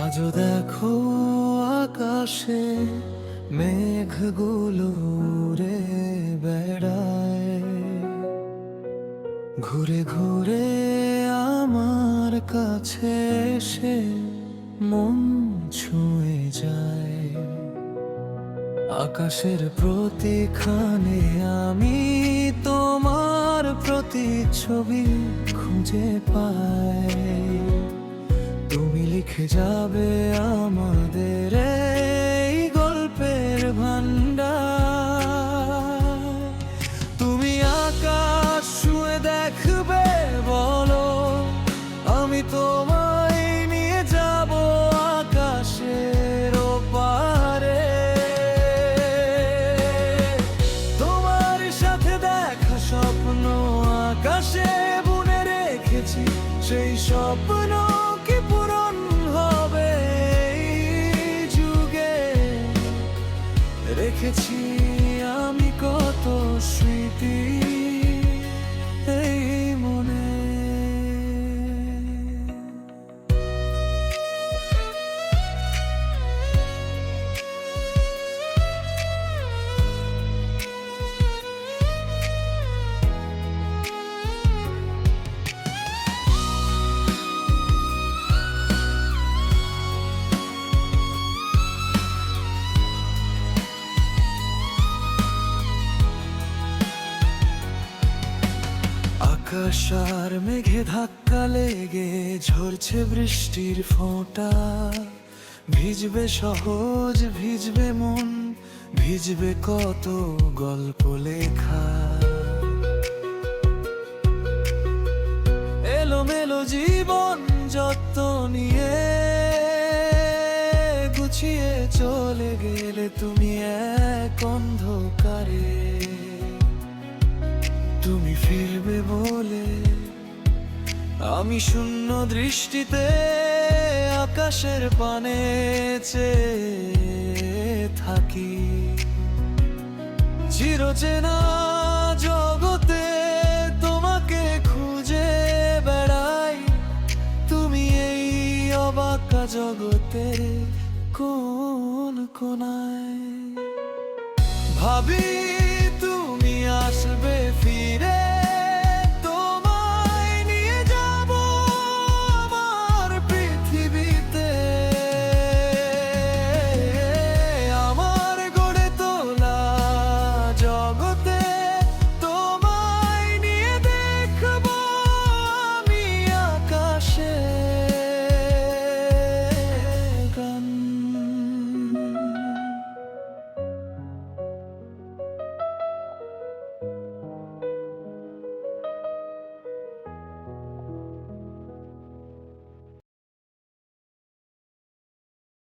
আজও দেখো আকাশে মেঘগুলো উড়ে বেড়ায়, ঘুরে ঘুরে আমার কাছে এসে মন ছুঁয়ে যায়। আকাশের প্রতিখানে আমি তোমার প্রতিচ্ছবি খুঁজে পাই। তুমি লিখে যাবে আমাদের এই গল্পের ভান্ডার। তুমি আকাশ ছুঁয়ে দেখবে, বলো আমি তোমায় নিয়ে যাব আকাশের ওপারে। তোমার সাথে দেখা স্বপ্ন আকাশে বুনে রেখেছি, সেই স্বপ্ন কি পূরণ হবে এই যুগে? রেখেছি আমি কত স্মৃতি এই মনে। আকাশ আর মেঘে ধাক্কা লেগে ঝরছে বৃষ্টির ফোঁটা। ভিজবে সহজ, ভিজবে মন, ভিজবে কত গল্প লেখা। এলোমেলো জীবন যত্ন নিয়ে গুছিয়ে চলে গেলে তুমি এক অন্ধকারে। তুমি ফিরবে বলে আমি শূন্য দৃষ্টিতে আকাশের পানে চেয়ে থাকি। চিরচেনা জগতে তোমাকে খুঁজে বেড়াই। তুমি এই অবাকা জগতে কোন কোনায়? ভাবি